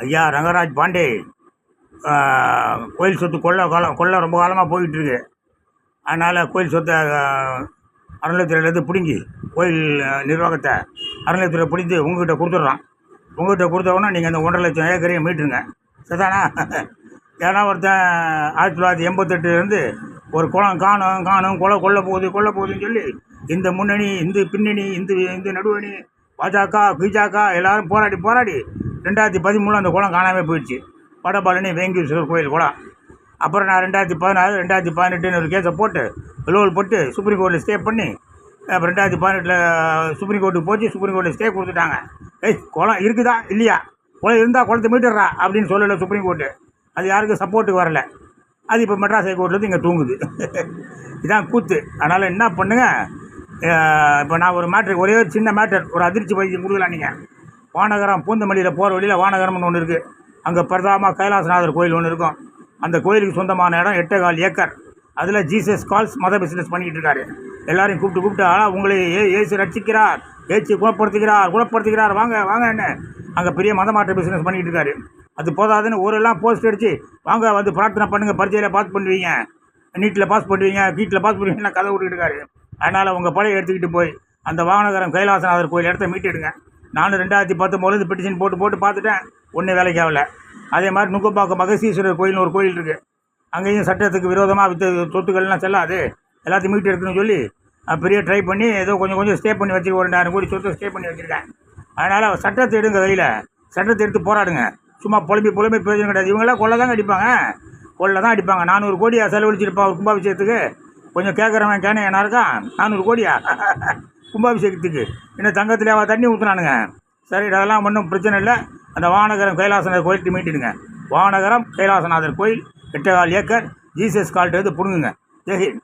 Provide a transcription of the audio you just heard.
ஐயா ரங்கராஜ் பாண்டே கோயில் சொத்து கொள்ள ரொம்ப காலமாக போயிட்டுருக்கு. அதனால் கோயில் சொத்தை அறநிலையத்துறையிலேருந்து பிடுங்கி கோயில் நிர்வாகத்தை அறநிலையத்துறை பிடிந்து உங்கள்கிட்ட கொடுத்துட்றான். உங்கள்கிட்ட கொடுத்தவொன்னே நீங்கள் அந்த 1,50,000 ஏக்கரையும் மீட்டுருங்க. சரிதானா? ஏன்னா ஒருத்தன் 1988 ஒரு குளம் காணும் கொல்ல போகுதுன்னு சொல்லி இந்த முன்னணி இந்த பின்னணி இந்த நடுவணி பாஜக எல்லோரும் போராடி 2013 அந்த குளம் காணாமல் போயிடுச்சு. வடபழனி வேங்கீஸ்வரர் கோயில் குளம். அப்புறம் நான் 2016 2018 ஒரு கேஸை போட்டு லோல் போட்டு சுப்ரீம் கோர்ட்டில் ஸ்டே பண்ணி அப்புறம் 2018 சுப்ரீம் கோர்ட்டுக்கு போச்சு. சுப்ரீம் கோர்ட்டில் ஸ்டே கொடுத்துட்டாங்க. குளம் இருக்குதா இல்லையா, குளம் இருந்தால் குளத்தை மீட்டுறா அப்படின்னு சொல்லலை சுப்ரீம் கோர்ட்டு. அது யாருக்கும் சப்போர்ட்டுக்கு வரலை. அது இப்போ மெட்ராஸ் ஹைகோர்ட்லேருந்து இங்கே தூங்குது. இதான் கூத்து. அதனால் என்ன பண்ணுங்க, இப்போ நான் ஒரு மேட்ரு, ஒரே ஒரு சின்ன மேட்டர், ஒரு அதிர்ச்சி வைத்தியம் கொடுக்கலாம். நீங்கள் வானகரம் பூந்தமல்லியில் போகிற வழியில் வானகரம்னு ஒன்று இருக்குது. அங்கே பிரதாம கைலாசநாதர் கோயில் ஒன்று இருக்கும். அந்த கோயிலுக்கு சொந்தமான இடம் 8.25 ஏக்கர். அதில் ஜீசஸ் கால்ஸ் மத பிஸ்னஸ் பண்ணிக்கிட்டு இருக்காரு. எல்லாரையும் கூப்பிட்டு உங்களை ஏசு ரட்சிக்கிறார், ஏச்சு குணப்படுத்துகிறார் வாங்க என்ன அங்கே பெரிய மத மாற்ற பிஸ்னஸ் பண்ணிக்கிட்டு இருக்காரு. அது போதாதுன்னு ஊரெல்லாம் போஸ்ட் அடித்து வாங்க வந்து பிரார்த்தனை பண்ணுங்கள், பரீட்சையில் பாஸ் பண்ணுவீங்க, நீட்டில் பாஸ் பண்ணுவீங்க, கீட்டில் பாஸ் பண்ணுவீங்கன்னா கதை விட்டுக்கிட்டு இருக்காரு. அதனால் உங்கள் படையை எடுத்துக்கிட்டு போய் அந்த வானகரம் கைலாசநாதர் கோயில் இடத்த மீட்டெடுங்க. நானும் 2019 பெட்டிஷன் போட்டு பார்த்துட்டேன், ஒன்றும் வேலைக்கு ஆகலை. அதே மாதிரி நுங்கம்பாக்கம் மகசீஸ்வரர் கோயில்னு ஒரு கோயில் இருக்குது. அங்கேயும் சட்டத்துக்கு விரோதமாக சொத்துக்கள்லாம் செல்லாது, எல்லாத்தையும் மீட்டு எடுக்கணும்னு சொல்லி பெரிய ட்ரை பண்ணி ஏதோ கொஞ்சம் ஸ்டே பண்ணி வச்சுருக்கேன். 2,000 கோடி சொத்தை ஸ்டே பண்ணி வச்சுருக்கேன். அதனால் சட்டத்தை எடுங்க, கையில் சட்டத்தை எடுத்து போராடுங்க. சும்மா புலம்பி பிரயோஜனம் கிடையாது. இவங்களாம் கொள்ள தான் அடிப்பாங்க. 400 கோடியா செலவழிச்சிருப்பா ஒரு கும்பாபிஷேகத்துக்கு. கொஞ்சம் கேட்குறவன் கேனே என்ன இருக்கான், 400 கோடியா கும்பாபிஷேகத்துக்கு என்ன தங்கத்திலேவா தண்ணி ஊற்றுனானுங்க? சரி, அதெல்லாம் ஒன்றும் பிரச்சனை இல்லை. அந்த வானகரம் கைலாசநாதர் கோயிலுக்கு மீட்டிடுங்க. வானகரம் கைலாசநாதர் கோயில் 8.25 ஏக்கர் ஜீசஸ் கால்ட்டு பிடுங்குங்க. ஜெய்ஹிந்த்.